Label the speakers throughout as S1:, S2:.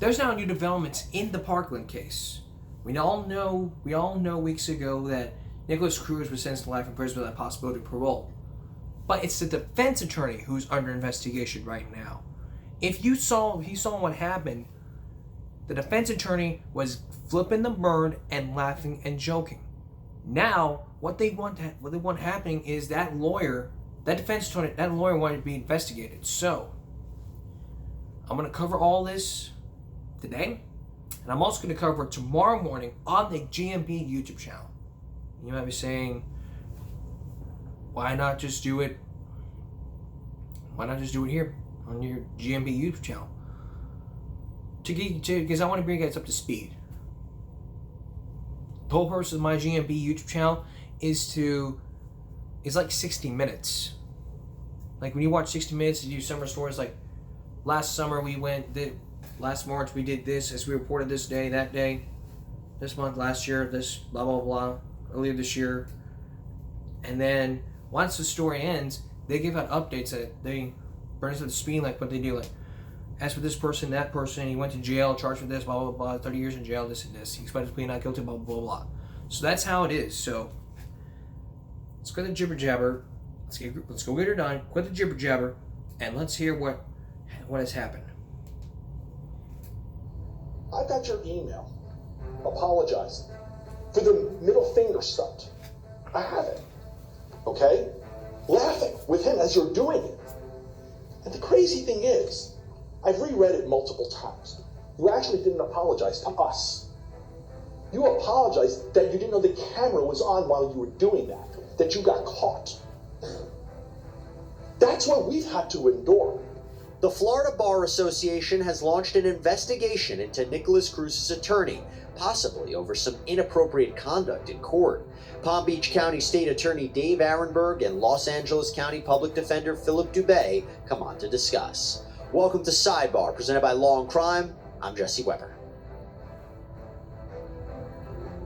S1: There's now new developments in the Parkland case. We all know weeks ago that Nicholas Cruz was sentenced to life in prison without possibility of parole. But it's the defense attorney who's under investigation right now. If you saw what happened, the defense attorney was flipping the bird and laughing and joking. Now, what they want happening is that defense attorney, that lawyer wanted to be investigated. So, I'm going to cover all this today, and I'm also going to cover it tomorrow morning on the GMB YouTube channel. You might be saying, why not just do it? Why not just do it here on your GMB YouTube channel? Because I want to bring you guys up to speed. The whole purpose of my GMB YouTube channel is like 60 minutes. Like when you watch 60 minutes, you do summer stories. Like last summer last March we did this, as we reported this day, that day, this month, last year, this, blah, blah, blah, earlier this year. And then once the story ends, they give out updates that they bring us up to speed, like what they do, like, as for this person, that person, he went to jail, charged with this, blah, blah, blah, 30 years in jail, this and this. He expected to plead not guilty, blah, blah, blah. So that's how it is. So let's go to the jibber jabber. Let's go get her done. Quit the jibber jabber, and let's hear what has happened.
S2: I got your email apologizing for the middle finger stunt. I have it. Okay? Laughing with him as you're doing it. And the crazy thing is, I've reread it multiple times. You actually didn't apologize to us. You apologized that you didn't know the camera was on while you were doing that you got caught. That's what we've had to endure.
S3: The Florida Bar Association has launched an investigation into Nicholas Cruz's attorney, possibly over some inappropriate conduct in court. Palm Beach County State Attorney Dave Arenberg and Los Angeles County Public Defender Philip Dubé come on to discuss. Welcome to Sidebar, presented by Law and Crime. I'm Jesse Weber.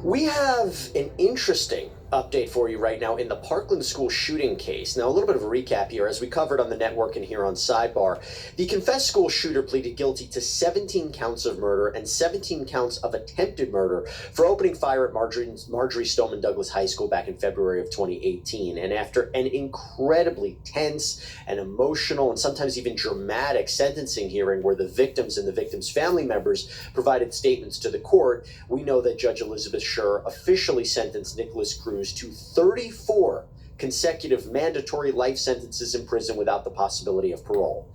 S3: We have an interesting update for you right now in the Parkland school shooting case. Now, a little bit of a recap here. As we covered on the network and here on Sidebar, the confessed school shooter pleaded guilty to 17 counts of murder and 17 counts of attempted murder for opening fire at Marjorie Stoneman Douglas High School back in February of 2018. And after an incredibly tense and emotional and sometimes even dramatic sentencing hearing where the victims and the victims' family members provided statements to the court, we know that Judge Elizabeth Schur officially sentenced Nicholas Cruz to 34 consecutive mandatory life sentences in prison without the possibility of parole.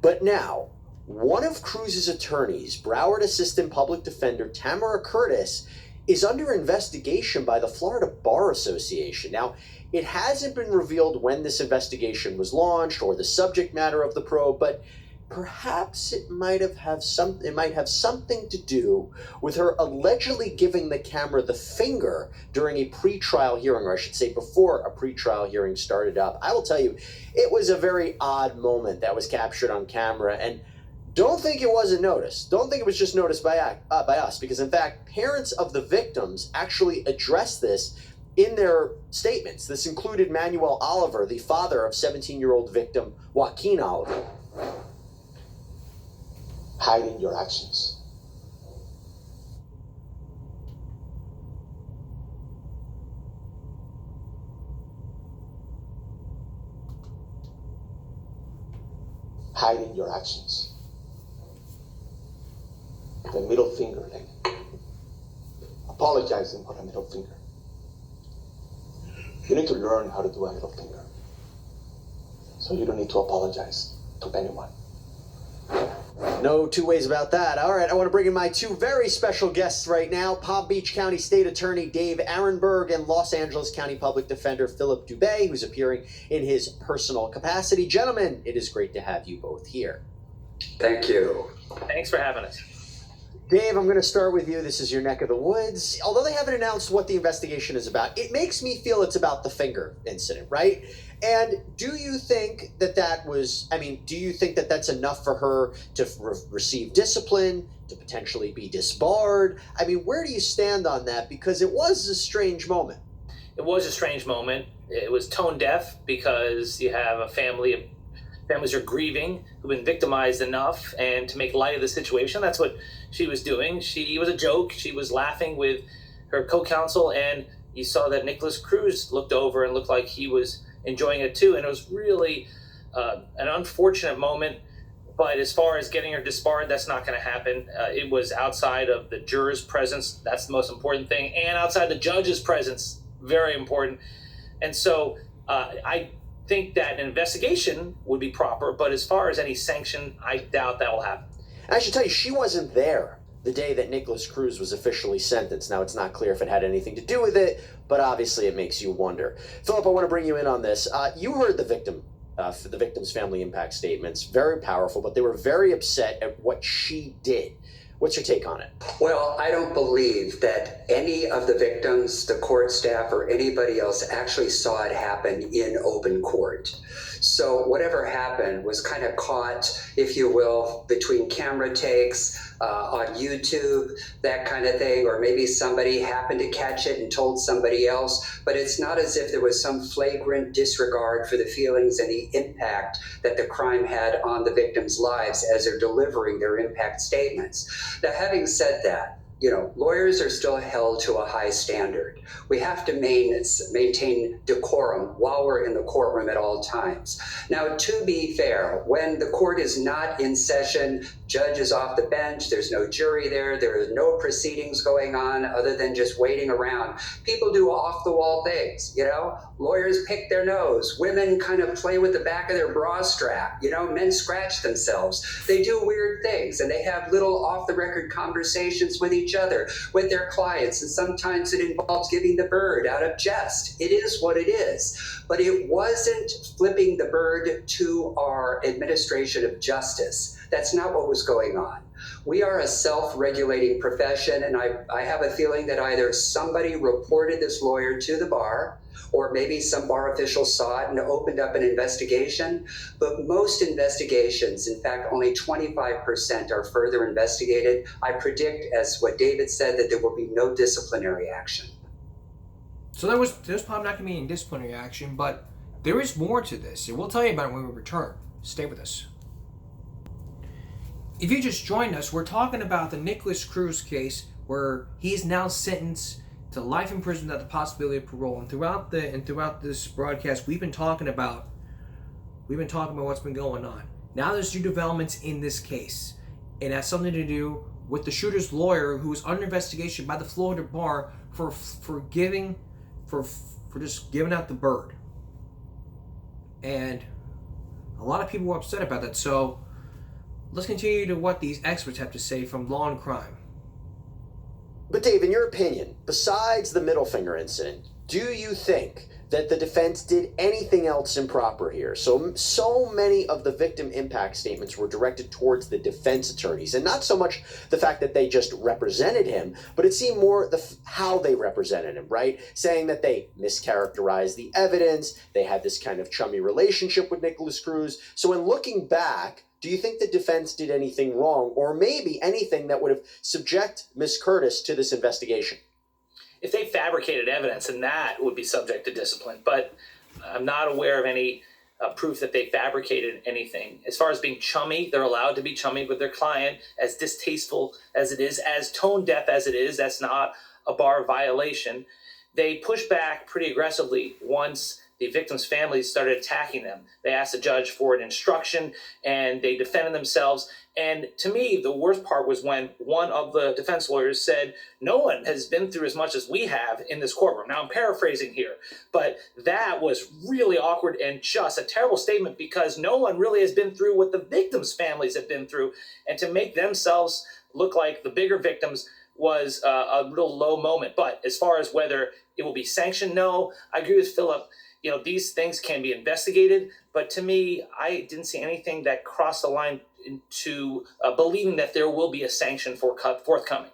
S3: But now, one of Cruz's attorneys, Broward Assistant Public Defender Tamara Curtis, is under investigation by the Florida Bar Association. Now, it hasn't been revealed when this investigation was launched or the subject matter of the probe, but perhaps it might have something to do with her allegedly giving the camera the finger during a pretrial hearing, or I should say before a pretrial hearing started up. I will tell you, it was a very odd moment that was captured on camera, and don't think it wasn't noticed. Don't think it was just noticed by us, because in fact, parents of the victims actually addressed this in their statements. This included Manuel Oliver, the father of 17-year-old victim Joaquin Oliver.
S2: Hiding your actions. Hiding your actions. The middle finger, like apologizing for a middle finger. You need to learn how to do a middle finger. So you don't need to apologize to anyone.
S3: No two ways about that. All right, I want to bring in my two very special guests right now, Palm Beach County State Attorney Dave Arenberg and Los Angeles County Public Defender Philip Dubé, who's appearing in his personal capacity. Gentlemen, it is great to have you both here.
S4: Thank you.
S5: Thanks for having us.
S3: Dave, I'm going to start with you. This is your neck of the woods. Although they haven't announced what the investigation is about, it makes me feel it's about the finger incident, right? And do you think that do you think that that's enough for her to receive discipline, to potentially be disbarred? I mean, where do you stand on that? Because it was a strange moment.
S5: It was a strange moment. It was tone deaf because you have a family of families are grieving, who've been victimized enough, and to make light of the situation. That's what she was doing. She was a joke. She was laughing with her co-counsel, and you saw that Nicholas Cruz looked over and looked like he was enjoying it too. And it was really an unfortunate moment. But as far as getting her disbarred, that's not going to happen. It was outside of the juror's presence. That's the most important thing. And outside the judge's presence, very important. And so I think that an investigation would be proper. But as far as any sanction, I doubt that will happen.
S3: I should tell you, she wasn't there the day that Nicholas Cruz was officially sentenced. Now, it's not clear if it had anything to do with it, but obviously it makes you wonder. Philip, I want to bring you in on this. You heard the victim's family impact statements, very powerful, but they were very upset at what she did. What's your take on it?
S4: Well, I don't believe that any of the victims, the court staff, or anybody else actually saw it happen in open court. So whatever happened was kind of caught, if you will, between camera takes, on YouTube, that kind of thing, or maybe somebody happened to catch it and told somebody else, but it's not as if there was some flagrant disregard for the feelings and the impact that the crime had on the victims' lives as they're delivering their impact statements. Now, having said that, lawyers are still held to a high standard. We have to maintain decorum while we're in the courtroom at all times. Now, to be fair, when the court is not in session, judge is off the bench, there's no jury there are no proceedings going on other than just waiting around. People do off-the-wall things, Lawyers pick their nose. Women kind of play with the back of their bra strap. Men scratch themselves. They do weird things, and they have little off-the-record conversations with each other, with their clients, and sometimes it involves giving the bird out of jest. It is what it is. But it wasn't flipping the bird to our administration of justice. That's not what was going on. We are a self-regulating profession, and I have a feeling that either somebody reported this lawyer to the bar, or maybe some bar official saw it and opened up an investigation. But most investigations, in fact, only 25% are further investigated. I predict, as what David said, that there will be no disciplinary action.
S1: So there's probably not going to be any disciplinary action, but there is more to this, and we'll tell you about it when we return. Stay with us. If you just joined us, we're talking about the Nicholas Cruz case, where he is now sentenced to life in prison without the possibility of parole. And throughout this broadcast, we've been talking about what's been going on. Now there's new developments in this case, and that's something to do with the shooter's lawyer, who was under investigation by the Florida bar for just giving out the bird. And a lot of people were upset about that. So let's continue to what these experts have to say from Law and Crime.
S3: But Dave, in your opinion, besides the middle finger incident, do you think that the defense did anything else improper here? So many of the victim impact statements were directed towards the defense attorneys, and not so much the fact that they just represented him, but it seemed more how they represented him, right? Saying that they mischaracterized the evidence, they had this kind of chummy relationship with Nicholas Cruz. So in looking back, do you think the defense did anything wrong, or maybe anything that would have subject Ms. Curtis to this investigation?
S5: If they fabricated evidence, then that would be subject to discipline. But I'm not aware of any proof that they fabricated anything. As far as being chummy, they're allowed to be chummy with their client, as distasteful as it is, as tone deaf as it is. That's not a bar violation. They pushed back pretty aggressively once the victims' families started attacking them. They asked the judge for an instruction, and they defended themselves. And to me, the worst part was when one of the defense lawyers said, "No one has been through as much as we have in this courtroom." Now, I'm paraphrasing here, but that was really awkward and just a terrible statement, because no one really has been through what the victims' families have been through. And to make themselves look like the bigger victims was a real low moment. But as far as whether it will be sanctioned, no, I agree with Philip. These things can be investigated, but to me, I didn't see anything that crossed the line into believing that there will be a sanction forthcoming.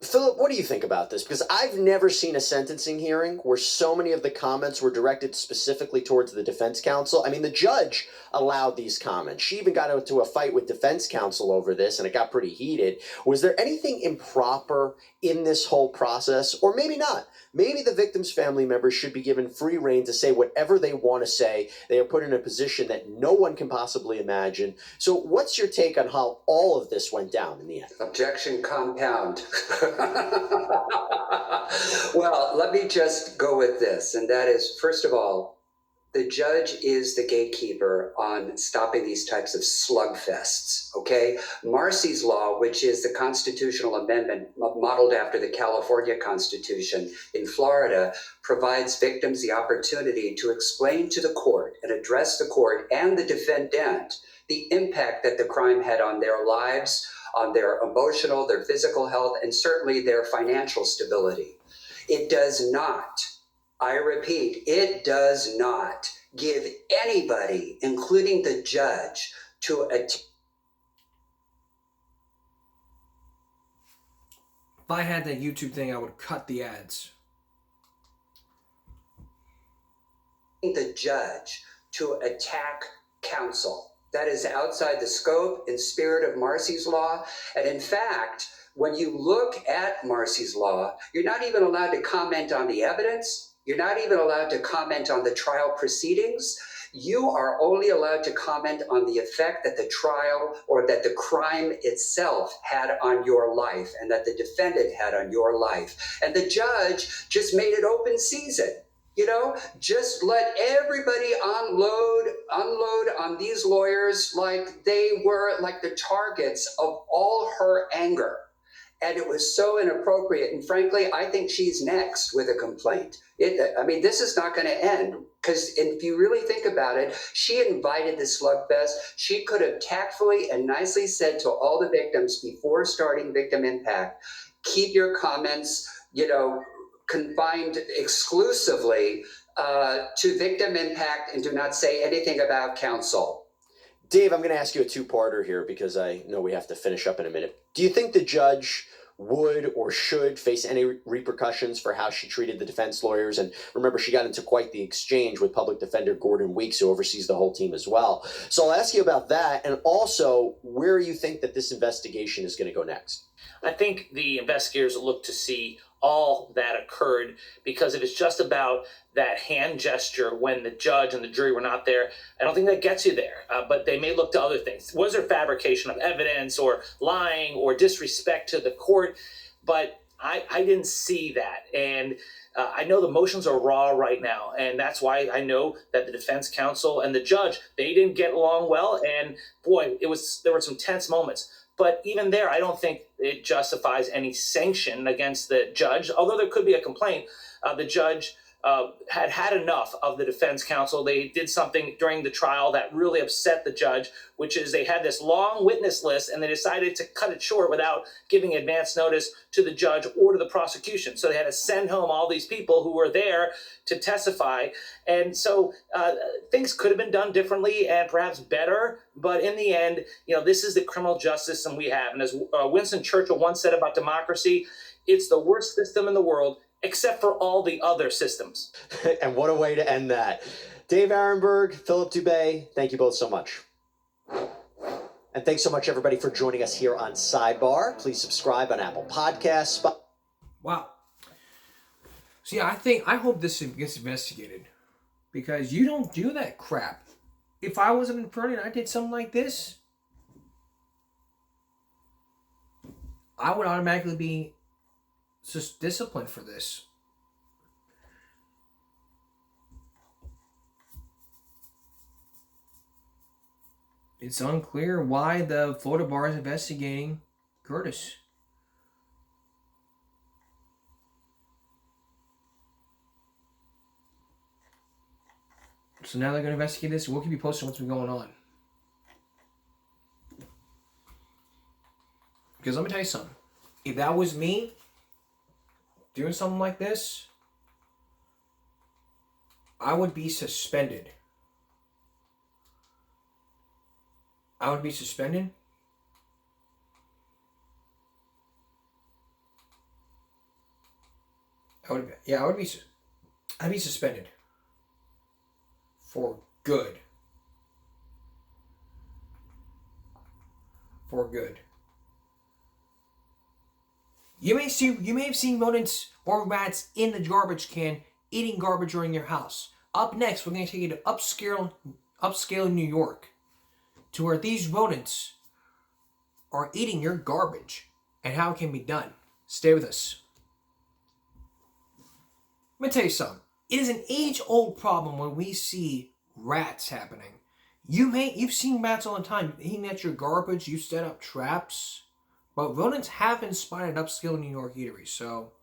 S3: Philip, what do you think about this? Because I've never seen a sentencing hearing where so many of the comments were directed specifically towards the defense counsel. I mean, the judge allowed these comments. She even got into a fight with defense counsel over this, and it got pretty heated. Was there anything improper in this whole process? Or maybe not. Maybe the victim's family members should be given free rein to say whatever they want to say. They are put in a position that no one can possibly imagine. So what's your take on how all of this went down in the end?
S4: Objection compound. Well, let me just go with this, and that is, first of all, the judge is the gatekeeper on stopping these types of slugfests, okay? Marcy's Law, which is the constitutional amendment modeled after the California Constitution in Florida, provides victims the opportunity to explain to the court and address the court and the defendant the impact that the crime had on their lives, on their emotional, their physical health, and certainly their financial stability. It does not, I repeat, it does not give anybody, including the judge, to
S1: If I had that YouTube thing, I would cut the ads.
S4: the judge to attack counsel. That is outside the scope and spirit of Marcy's Law. And in fact, when you look at Marcy's Law, you're not even allowed to comment on the evidence. You're not even allowed to comment on the trial proceedings. You are only allowed to comment on the effect that the trial or that the crime itself had on your life and that the defendant had on your life. And the judge just made it open season. You know, just let everybody unload on these lawyers like they were like the targets of all her anger. And it was so inappropriate. And frankly, I think she's next with a complaint. This is not going to end because if you really think about it, she invited this slugfest. She could have tactfully and nicely said to all the victims before starting victim impact, keep your comments, confined exclusively to victim impact and do not say anything about counsel.
S3: Dave, I'm going to ask you a two-parter here because I know we have to finish up in a minute. Do you think the judge would or should face any repercussions for how she treated the defense lawyers? And remember, she got into quite the exchange with public defender Gordon Weeks, who oversees the whole team as well. So I'll ask you about that, and also where you think that this investigation is going to go next.
S5: I think the investigators look to see all that occurred, because if it's just about that hand gesture when the judge and the jury were not there, I don't think that gets you there. But they may look to other things. Was there fabrication of evidence or lying or disrespect to the court? But I didn't see that. And I know the motions are raw right now. And that's why I know that the defense counsel and the judge, they didn't get along well. And boy, there were some tense moments. But even there, I don't think it justifies any sanction against the judge. Although there could be a complaint, the judge had enough of the defense counsel. They did something during the trial that really upset the judge, which is they had this long witness list and they decided to cut it short without giving advance notice to the judge or to the prosecution. So they had to send home all these people who were there to testify. And so things could have been done differently and perhaps better. But in the end, this is the criminal justice system we have. And as Winston Churchill once said about democracy, it's the worst system in the world, except for all the other systems.
S3: And what a way to end that. Dave Arenberg, Philip Dubé, thank you both so much. And thanks so much, everybody, for joining us here on Sidebar. Please subscribe on Apple Podcasts.
S1: Wow. See, I hope this gets investigated, because you don't do that crap. If I was an attorney and I did something like this, I would automatically be just disciplined for this. It's unclear why the Florida bar is investigating Curtis. So now they're going to investigate this. We'll keep you posted on what's been going on. Because let me tell you something. If that was me doing something like this, I would be suspended. I would be suspended. I'd be suspended for good. For good. You may have seen rodents or rats in the garbage can eating garbage in your house. Up next, we're going to take you to upscale New York, to where these rodents are eating your garbage and how it can be done. Stay with us. Let me tell you something. It is an age-old problem when we see rats happening. You've seen rats all the time eating at your garbage. You set up traps, but rodents have been spotted at upscale New York eateries. So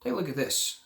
S1: take a look at this.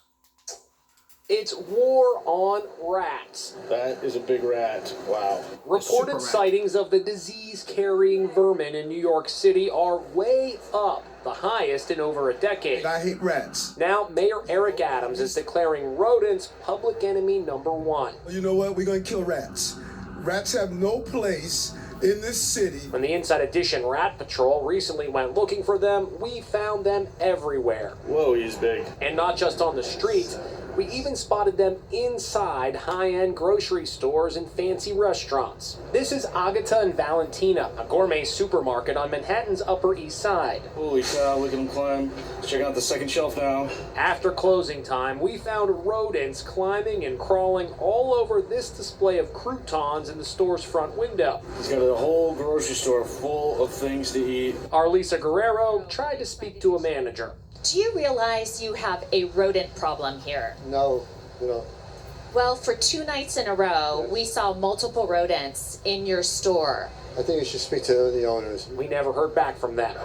S3: It's war on rats.
S6: That is a big rat. Wow.
S3: Reported sightings of the disease-carrying vermin in New York City are way up, the highest in over a decade.
S7: I hate rats.
S3: Now, Mayor Eric Adams is declaring rodents public enemy number one.
S7: You know what? We're going to kill rats. Rats have no place in this city.
S3: When the Inside Edition Rat Patrol recently went looking for them, we found them everywhere.
S6: Whoa, he's big.
S3: And not just on the streets. We even spotted them inside high-end grocery stores and fancy restaurants. This is Agata and Valentina, a gourmet supermarket on Manhattan's Upper East Side.
S6: Holy cow, look at him climb. Checking out the second shelf now.
S3: After closing time, we found rodents climbing and crawling all over this display of croutons in the store's front window.
S6: He's got a whole grocery store full of things to eat.
S3: Our Lisa Guerrero tried to speak to a manager.
S8: Do you realize you have a rodent problem here?
S9: No, we don't.
S8: Well, for 2 nights in a row, we saw multiple rodents in your store.
S9: I think you should speak to the owners.
S3: We never heard back from them.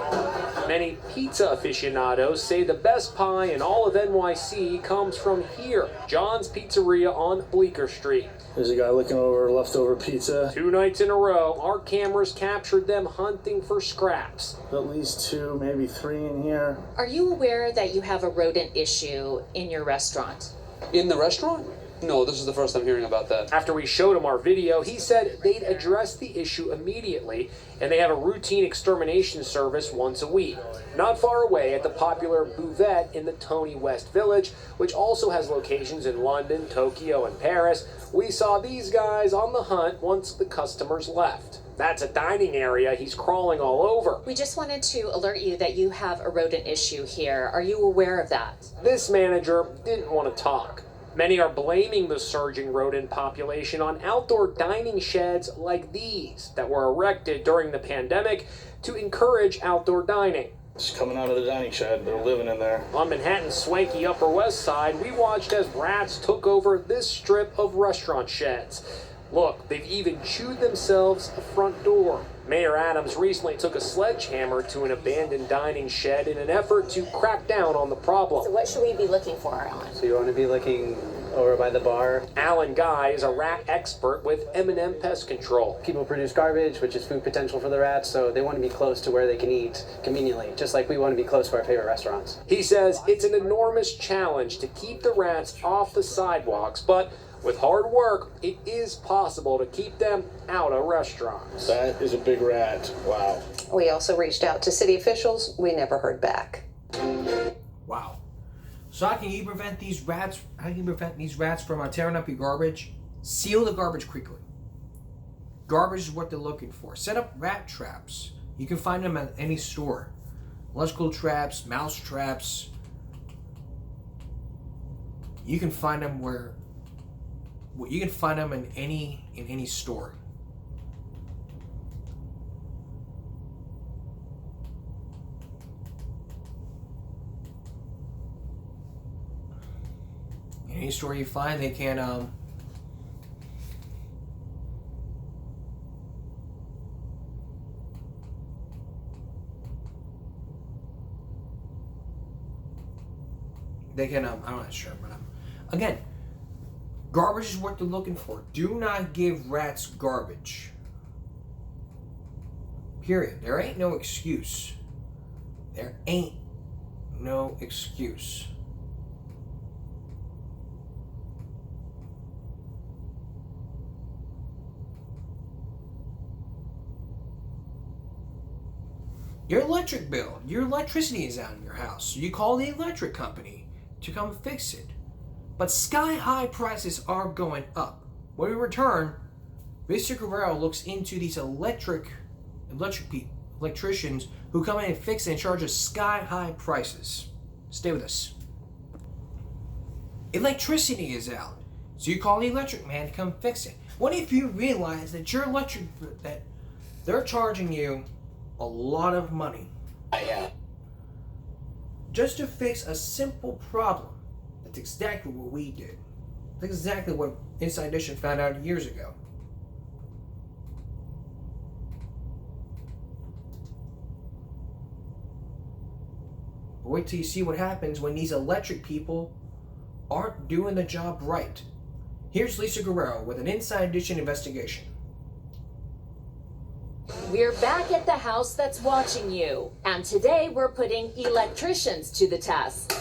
S3: Many pizza aficionados say the best pie in all of NYC comes from here, John's Pizzeria on Bleecker Street.
S6: There's a guy looking over leftover pizza.
S3: 2 nights in a row, our cameras captured them hunting for scraps.
S6: At least 2, maybe 3 in here.
S8: Are you aware that you have a rodent issue in your restaurant?
S10: In the restaurant? No, this is the first I'm hearing about that.
S3: After we showed him our video, he said they'd address the issue immediately, and they have a routine extermination service once a week. Not far away at the popular Buvette in the Tony West Village, which also has locations in London, Tokyo, and Paris, we saw these guys on the hunt once the customers left. That's a dining area he's crawling all over.
S8: We just wanted to alert you that you have a rodent issue here. Are you aware of that?
S3: This manager didn't want to talk. Many are blaming the surging rodent population on outdoor dining sheds like these that were erected during the pandemic to encourage outdoor dining.
S6: Just coming out of the dining shed, they're living in there.
S3: On Manhattan's swanky Upper West Side, we watched as rats took over this strip of restaurant sheds. Look, they've even chewed themselves a front door. Mayor Adams recently took a sledgehammer to an abandoned dining shed in an effort to crack down on the problem.
S8: So what should we be looking for, Alan?
S11: So you want to be looking over by the bar?
S3: Alan Guy is a rat expert with M&M Pest Control.
S11: People produce garbage, which is food potential for the rats, so they want to be close to where they can eat conveniently, just like we want to be close to our favorite restaurants.
S3: He says it's an enormous challenge to keep the rats off the sidewalks, but with hard work, it is possible to keep them out of restaurants.
S6: That is a big rat. Wow.
S12: We also reached out to city officials. We never heard back.
S1: Wow. So how can you prevent these rats? How can you prevent these rats from tearing up your garbage? Seal the garbage quickly. Garbage is what they're looking for. Set up rat traps. You can find them at any store. Electrical traps, mouse traps. You can find them where. You can find them in any store. Any store you find, they can I'm not sure, but again, garbage is what they're looking for. Do not give rats garbage. Period. There ain't no excuse. There ain't no excuse. Your electric bill, your electricity is out in your house. So you call the electric company. to come fix it. But sky-high prices are going up. When we return, Mr. Guerrero looks into these electricians who come in and fix it and charge us sky-high prices. Stay with us. Electricity is out, so you call the electric man to come fix it. What if you realize that that they're charging you a lot of money just to fix a simple problem? That's exactly what we did. That's exactly what Inside Edition found out years ago. But wait till you see what happens when these electric people aren't doing the job right. Here's Lisa Guerrero with an Inside Edition investigation.
S8: We're back at the house that's watching you, and today we're putting electricians to the test.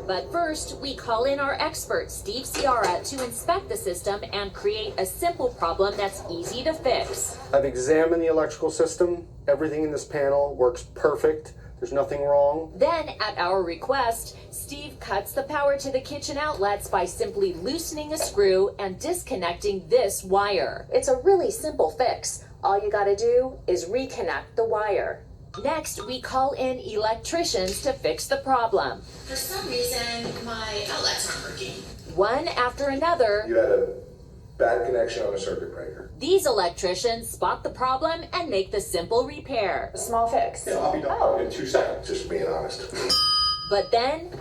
S8: But first, we call in our expert, Steve Ciara, to inspect the system and create a simple problem that's easy to fix.
S9: I've examined the electrical system. Everything in this panel works perfect. There's nothing wrong.
S8: Then, at our request, Steve cuts the power to the kitchen outlets by simply loosening a screw and disconnecting this wire. It's a really simple fix. All you gotta do is reconnect the wire. Next, we call in electricians to fix the problem.
S13: For some reason, my outlets aren't working.
S8: One after another,
S14: You had a bad connection on a circuit breaker.
S8: these electricians spot the problem and make the simple repair.
S12: Small fix.
S14: Yeah, I'll be done in 2 seconds, just being honest.
S8: But then,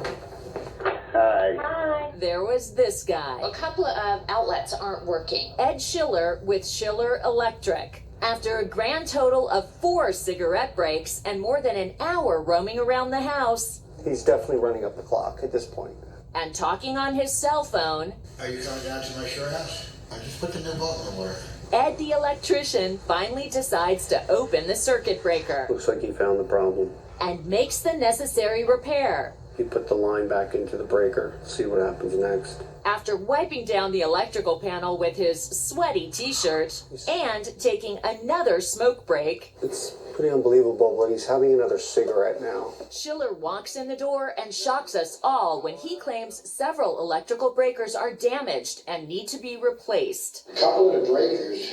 S12: Hi.
S8: there was this guy.
S12: A couple of outlets aren't working.
S8: Ed Schiller with Schiller Electric. After a grand total of 4 cigarette breaks and more than an hour roaming around the house
S9: He's definitely running up the clock at this point.
S8: and talking on his cell phone,
S15: Are you coming down to my shore house? I just put the new bolt in the water.
S8: Ed the electrician finally decides to open the circuit breaker
S9: Looks like he found the problem.
S8: and makes the necessary repair.
S9: He put the line back into the breaker. See what happens next.
S8: After wiping down the electrical panel with his sweaty t-shirt and taking another smoke break,
S9: It's pretty unbelievable, but he's having another cigarette now.
S8: Schiller walks in the door and shocks us all when he claims several electrical breakers are damaged and need to be replaced.
S15: A couple of the breakers,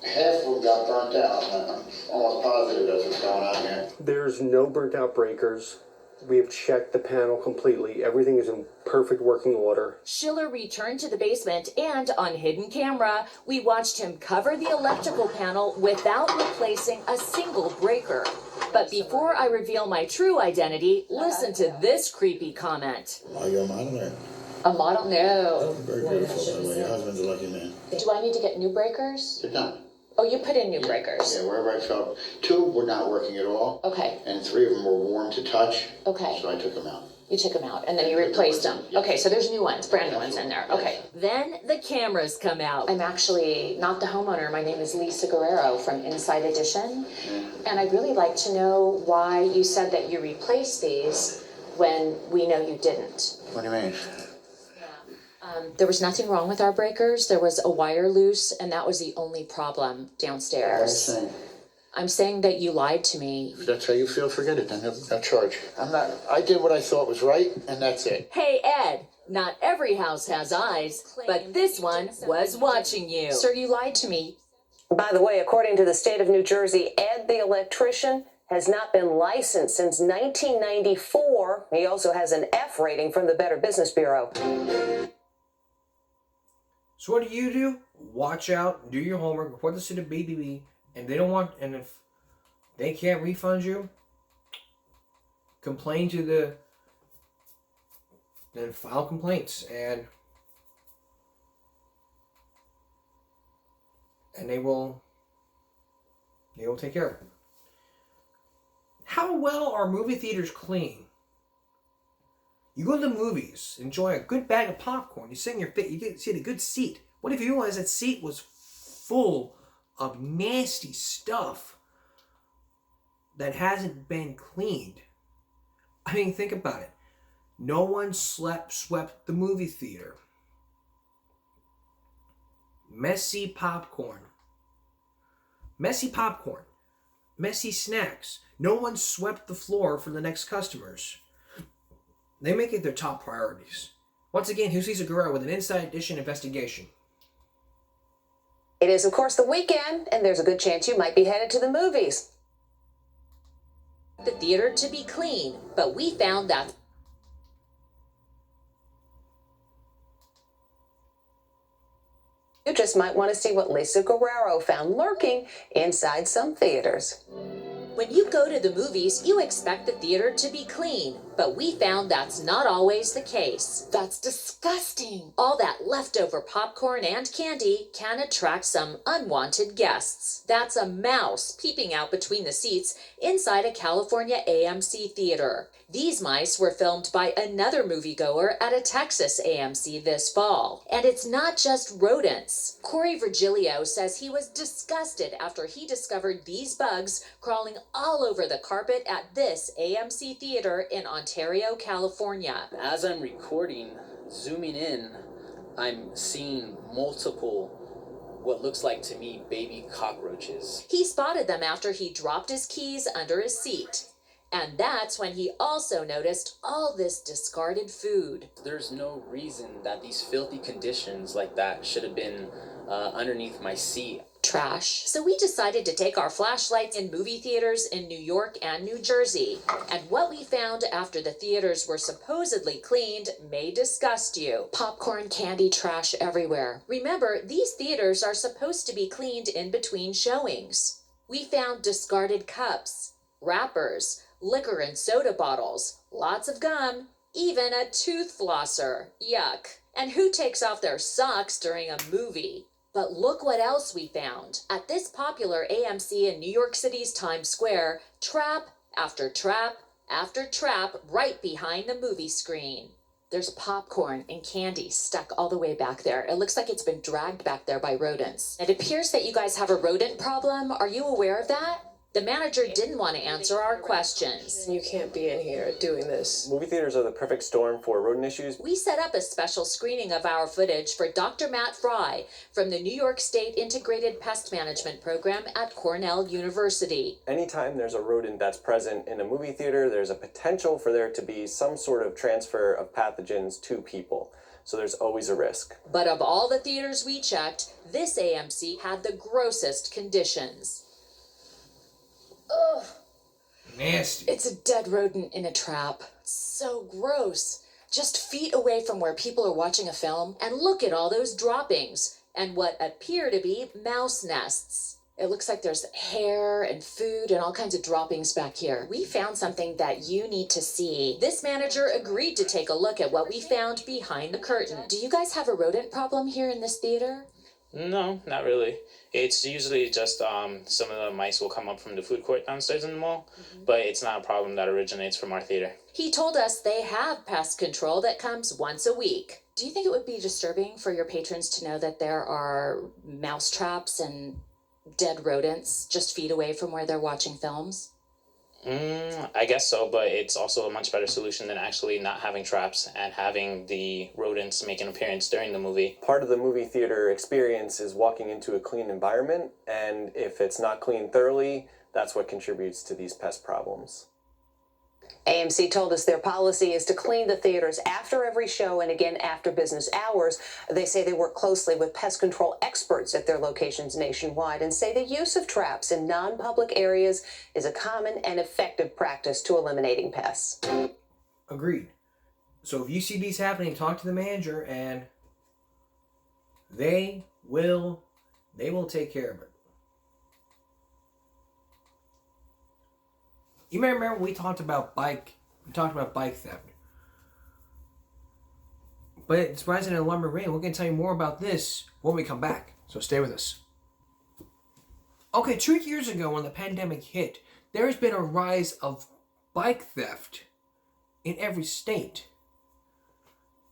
S15: half of them got burnt out. I'm almost positive that's what's going on here.
S9: There's no burnt out breakers. We have checked the panel completely. Everything is in perfect working order.
S8: Schiller returned to the basement and, on hidden camera, we watched him cover the electrical panel without replacing a single breaker. But before I reveal my true identity, listen to this creepy comment.
S15: Are you a model or?
S8: A model? No.
S15: Very beautiful, by the way. Your husband's a lucky man.
S8: Do I need to get new breakers?
S15: They're done.
S8: Oh, you put in new breakers.
S15: Yeah, wherever I felt. 2 were not working at all.
S8: Okay.
S15: And 3 of them were warm to touch.
S8: Okay.
S15: So I took them out.
S8: You took them out and then you replaced them. Okay, so there's new ones, brand new ones in there. Okay. Then the cameras come out. I'm actually not the homeowner. My name is Lisa Guerrero from Inside Edition. And I'd really like to know why you said that you replaced these when we know you didn't.
S15: What do you mean?
S8: There was nothing wrong with our breakers. There was a wire loose, and that was the only problem downstairs. I'm saying that you lied to me.
S15: If that's how you feel, forget it then. No charge. I did what I thought was right, and that's it.
S8: Hey, Ed, not every house has eyes, but this one was watching you. Sir, you lied to me.
S12: By the way, according to the state of New Jersey, Ed the electrician has not been licensed since 1994. He also has an F rating from the Better Business Bureau.
S1: So what do? Watch out, do your homework, report this to the BBB, and if they can't refund you, complain to then file complaints, and they will take care of it. How well are movie theaters clean? You go to the movies, enjoy a good bag of popcorn, you sit in your fit, you sit in a good seat. What if you realize that seat was full of nasty stuff that hasn't been cleaned? I mean, think about it. No one swept the movie theater. Messy popcorn. Messy snacks. No one swept the floor for the next customers. They make it their top priorities. Once again, Jesus Guerrero with an Inside Edition investigation.
S12: It is, of course, the weekend, and there's a good chance you might be headed to the movies.
S8: The theater to be clean, but we found that
S12: You just might want to see what Lisa Guerrero found lurking inside some theaters.
S8: when you go to the movies, you expect the theater to be clean, but we found that's not always the case. That's disgusting. All that leftover popcorn and candy can attract some unwanted guests. That's a mouse peeping out between the seats inside a California AMC theater. These mice were filmed by another moviegoer at a Texas AMC this fall. And it's not just rodents. Corey Virgilio says he was disgusted after he discovered these bugs crawling all over the carpet at this AMC theater in Ontario, California.
S11: As I'm recording, zooming in, I'm seeing multiple, what looks like to me, baby cockroaches.
S8: He spotted them after he dropped his keys under his seat. And that's when he also noticed all this discarded food.
S11: There's no reason that these filthy conditions like that should have been underneath my seat.
S8: Trash. So we decided to take our flashlights in movie theaters in New York and New Jersey. And what we found after the theaters were supposedly cleaned may disgust you. Popcorn, candy, trash everywhere. Remember, these theaters are supposed to be cleaned in between showings. We found discarded cups, wrappers, liquor and soda bottles, lots of gum, even a tooth flosser. Yuck. And who takes off their socks during a movie? But look what else we found. At this popular AMC in New York City's Times Square, trap after trap after trap right behind the movie screen. There's popcorn and candy stuck all the way back there. It looks like it's been dragged back there by rodents. It appears that you guys have a rodent problem. Are you aware of that? The manager didn't want to answer our questions.
S16: You can't be in here doing this.
S9: Movie theaters are the perfect storm for rodent issues.
S8: We set up a special screening of our footage for Dr. Matt Fry from the New York State Integrated Pest Management Program at Cornell University.
S9: Anytime there's a rodent that's present in a movie theater, there's a potential for there to be some sort of transfer of pathogens to people. So there's always a risk.
S8: But of all the theaters we checked, this AMC had the grossest conditions. Ugh.
S1: Nasty.
S8: It's a dead rodent in a trap. So gross. Just feet away from where people are watching a film, and look at all those droppings and what appear to be mouse nests. It looks like there's hair and food and all kinds of droppings back here. We found something that you need to see. This manager agreed to take a look at what we found behind the curtain. Do you guys have a rodent problem here in this theater?
S17: No, not really. It's usually just some of the mice will come up from the food court downstairs in the mall, but it's not a problem that originates from our theater.
S8: He told us they have pest control that comes once a week. Do you think it would be disturbing for your patrons to know that there are mouse traps and dead rodents just feet away from where they're watching films?
S17: I guess so, but it's also a much better solution than actually not having traps and having the rodents make an appearance during the movie.
S9: Part of the movie theater experience is walking into a clean environment, and if it's not cleaned thoroughly, that's what contributes to these pest problems.
S12: AMC told us their policy is to clean the theaters after every show and again after business hours. They say they work closely with pest control experts at their locations nationwide and say the use of traps in non-public areas is a common and effective practice to eliminating pests.
S1: Agreed. So if you see these happening, talk to the manager and they will take care of it. You may remember we talked about bike theft. But it's rising in lumber rain. We're going to tell you more about this when we come back. So stay with us. Okay, 2 years ago when the pandemic hit, there has been a rise of bike theft in every state.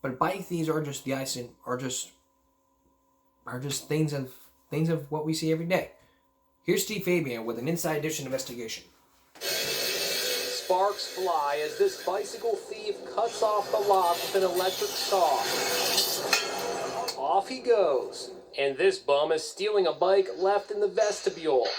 S1: But bike thieves are just the icing, are just things of what we see every day. Here's Steve Fabian with an Inside Edition investigation.
S18: Sparks fly as this bicycle thief cuts off the lock with an electric saw. Off he goes, and this bum is stealing a bike left in the vestibule.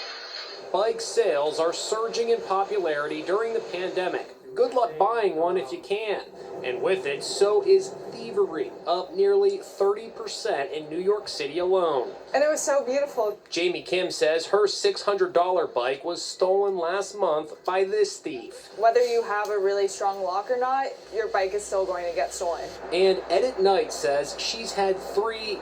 S18: Bike sales are surging in popularity during the pandemic. good luck buying one if you can. And with it, so is thievery, up nearly 30% in New York City alone.
S16: And it was so beautiful.
S18: Jamie Kim says her $600 bike was stolen last month by this thief.
S16: Whether you have a really strong lock or not, your bike is still going to get stolen.
S18: And Edit Knight says she's had three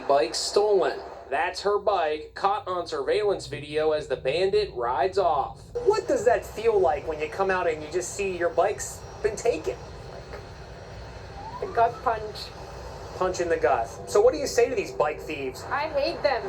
S18: bikes stolen. That's her bike, caught on surveillance video as the bandit rides off.
S19: What does that feel like when you come out and you just see your bike's been taken?
S16: A gut punch.
S19: Punch in the gut. So what do you say to these bike thieves?
S16: I hate them.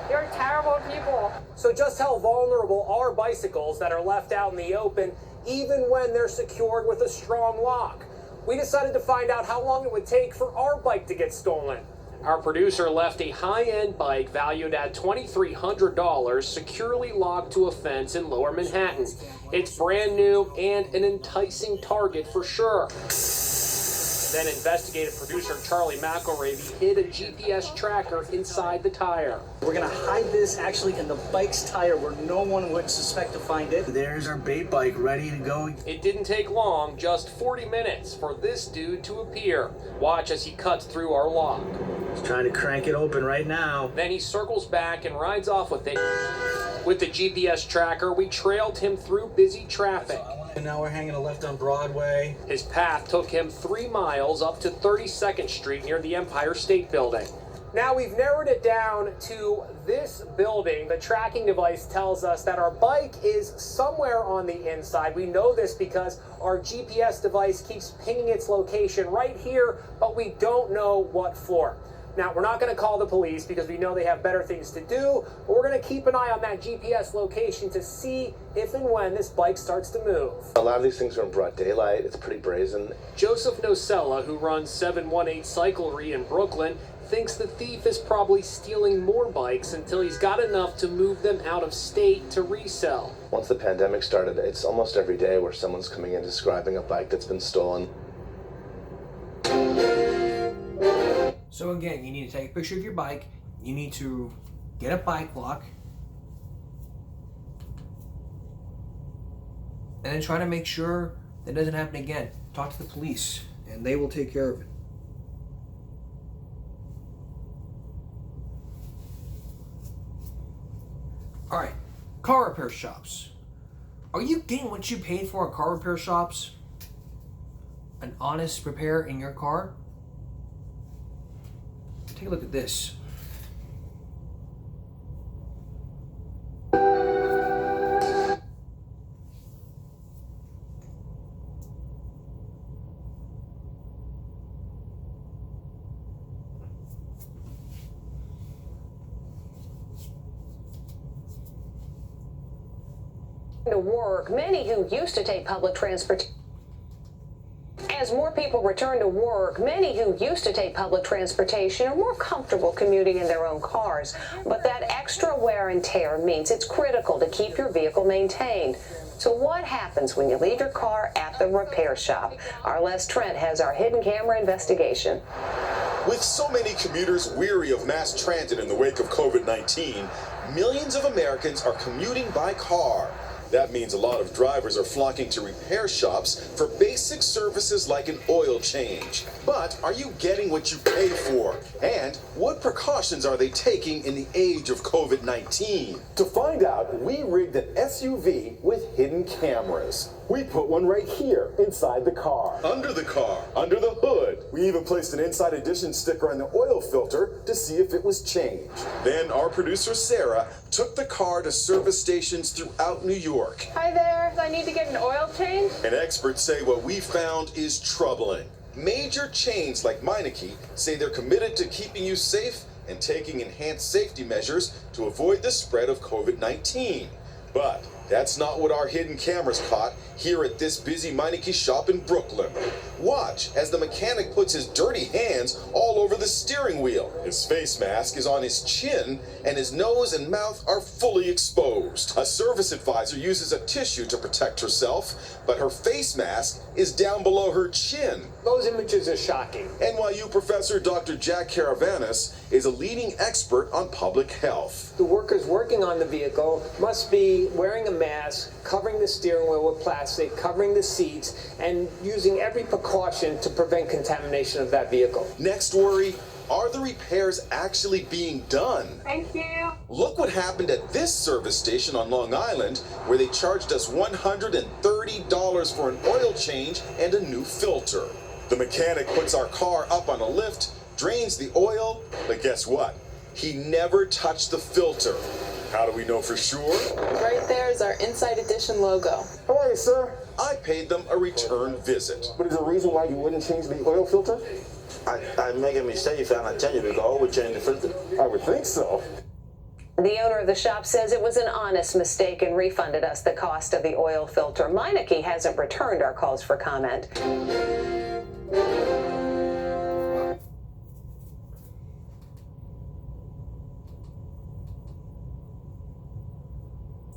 S16: They're terrible people.
S19: So just how vulnerable are bicycles that are left out in the open, even when they're secured with a strong lock? We decided to find out how long it would take for our bike to get stolen.
S18: Our producer left a high-end bike valued at $2,300 securely locked to a fence in Lower Manhattan. It's brand new and an enticing target for sure. Then investigative producer Charlie McElravy hid a GPS tracker inside the tire.
S20: We're gonna hide this actually in the bike's tire where no one would suspect to find it. There's our bait bike ready to go.
S18: It didn't take long, just 40 minutes, for this dude to appear. Watch as he cuts through our lock.
S20: He's trying to crank it open right now.
S18: Then he circles back and rides off with it. With the GPS tracker, we trailed him through busy traffic.
S20: And now we're hanging a left on Broadway.
S18: His path took him 3 miles up to 32nd Street near the Empire State Building.
S19: Now we've narrowed it down to this building. The tracking device tells us that our bike is somewhere on the inside. We know this because our GPS device keeps pinging its location right here, but we don't know what floor. Now, we're not going to call the police because we know they have better things to do, but we're going to keep an eye on that GPS location to see if and when this bike starts to move.
S14: A lot of these things are in broad daylight. It's pretty brazen.
S18: Joseph Nocella, who runs 718 Cyclery in Brooklyn, thinks the thief is probably stealing more bikes until he's got enough to move them out of state to resell.
S14: Once the pandemic started, it's almost every day where someone's coming in describing a bike that's been stolen.
S1: So again, you need to take a picture of your bike, you need to get a bike lock, and then try to make sure that doesn't happen again. Talk to the police, and they will take care of it. Alright, car repair shops. Are you getting what you paid for at car repair shops? An honest repair in your car? Take a look at this.
S12: To work, many who used to take public transportation. As more people return to work, many who used to take public transportation are more comfortable commuting in their own cars. But that extra wear and tear means it's critical to keep your vehicle maintained. So what happens when you leave your car at the repair shop? Our Les Trent has our hidden camera investigation.
S21: With so many commuters weary of mass transit in the wake of COVID-19, millions of Americans are commuting by car. That means a lot of drivers are flocking to repair shops for basic services like an oil change. But are you getting what you pay for? And what precautions are they taking in the age of COVID-19?
S2: To find out, we rigged an SUV with hidden cameras. We put one right here inside the car.
S21: Under the car.
S2: Under the hood. We even placed an Inside Edition sticker on the oil filter to see if it was changed.
S21: Then our producer Sarah took the car to service stations throughout New York.
S16: Hi there, I need to get an oil change.
S21: And experts say what we found is troubling. Major chains like Meineke say they're committed to keeping you safe and taking enhanced safety measures to avoid the spread of COVID-19. But that's not what our hidden cameras caught here at this busy Meineke shop in Brooklyn. Watch as the mechanic puts his dirty hands all over the steering wheel. His face mask is on his chin, and his nose and mouth are fully exposed. A service advisor uses a tissue to protect herself, but her face mask is down below her chin.
S19: Those images are shocking.
S21: NYU professor Dr. Jack Caravanis is a leading expert on public health.
S19: The workers working on the vehicle must be wearing a mask, covering the steering wheel with plastic, plastic covering the seats and using every precaution to prevent contamination of that vehicle.
S21: Next worry, are the repairs actually being done?
S4: Thank you.
S21: Look what happened at this service station on Long Island, where they charged us $130 for an oil change and a new filter. The mechanic puts our car up on a lift, drains the oil, but guess what? He never touched the filter. How do we know for sure?
S4: Right there is our Inside Edition logo.
S21: How are you, sir? I paid them a return visit.
S15: But is there a reason why you wouldn't change the oil filter? I make a mistake if I tell you because I would change the filter.
S21: I would think so.
S12: The owner of the shop says it was an honest mistake and refunded us the cost of the oil filter. Meineke hasn't returned our calls for comment.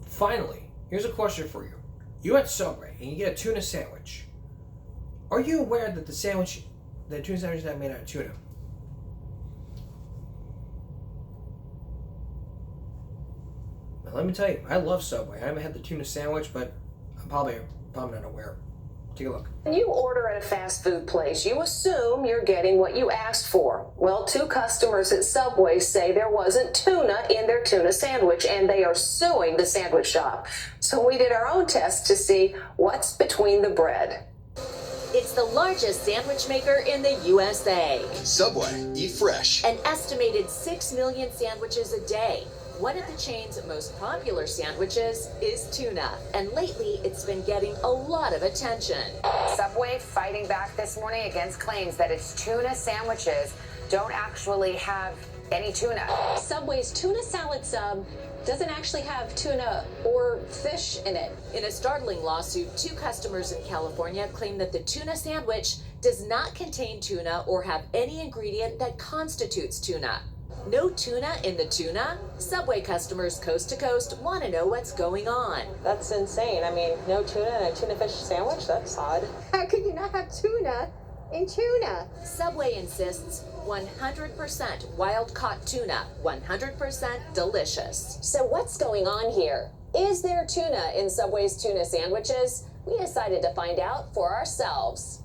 S1: Finally, here's a question for you. You're at Subway and you get a tuna sandwich. Are you aware that the tuna sandwich is not made out of tuna? Now, let me tell you, I love Subway. I haven't had the tuna sandwich, but I'm probably not aware. Take a look.
S12: When you order at a fast food place, you assume you're getting what you asked for. Well, 2 customers at Subway say there wasn't tuna in their tuna sandwich, and they are suing the sandwich shop. So we did our own test to see what's between the bread.
S8: It's the largest sandwich maker in the USA.
S21: Subway, eat fresh.
S8: An estimated 6 million sandwiches a day. One of the chain's most popular sandwiches is tuna, and lately it's been getting a lot of attention.
S22: Subway fighting back this morning against claims that its tuna sandwiches don't actually have any tuna.
S12: Subway's tuna salad sub doesn't actually have tuna or fish in it.
S8: In a startling lawsuit, 2 customers in California claim that the tuna sandwich does not contain tuna or have any ingredient that constitutes tuna. No tuna in the tuna? Subway customers coast to coast want to know what's going on.
S23: That's insane. I mean, no tuna in a tuna fish sandwich? That's odd.
S22: How could you not have tuna in tuna?
S8: Subway insists 100% wild-caught tuna, 100% delicious.
S12: So what's going on here? Is there tuna in Subway's tuna sandwiches? We decided to find out for ourselves.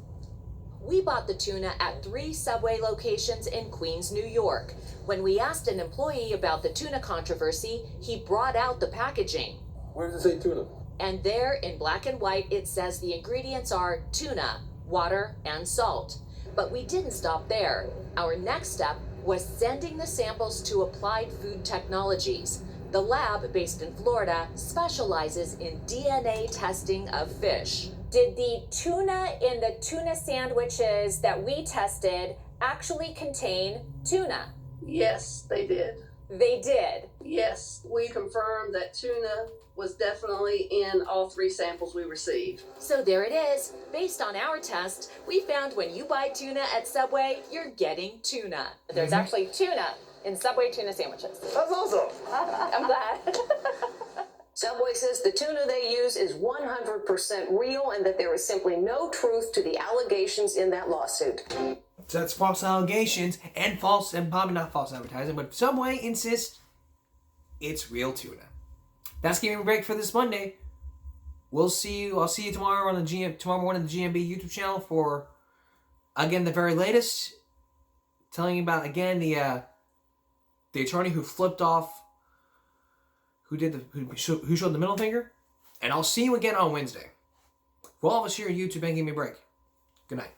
S8: We bought the tuna at 3 Subway locations in Queens, New York. When we asked an employee about the tuna controversy, he brought out the packaging.
S15: Where does it say tuna?
S8: And there, in black and white, it says the ingredients are tuna, water, and salt. But we didn't stop there. Our next step was sending the samples to Applied Food Technologies. The lab, based in Florida, specializes in DNA testing of fish.
S12: Did the tuna in the tuna sandwiches that we tested actually contain tuna?
S4: Yes, they did.
S12: They did.
S4: Yes, we confirmed that tuna was definitely in all 3 samples we received.
S8: So there it is. Based on our test, we found when you buy tuna at Subway, you're getting tuna.
S12: There's actually tuna in Subway tuna sandwiches.
S15: That's awesome.
S12: I'm glad. Subway says the tuna they use is 100% real and that there is simply no truth to the allegations in that lawsuit.
S1: So that's false allegations and probably not false advertising, but Subway insists it's real tuna. That's Give Me a Break for this Monday. I'll see you tomorrow on tomorrow morning on the GMB YouTube channel for, again, the very latest. Telling you about, again, the attorney who flipped off, who showed the middle finger. And I'll see you again on Wednesday. For all of us here at YouTube, and Give Me a Break. Good night.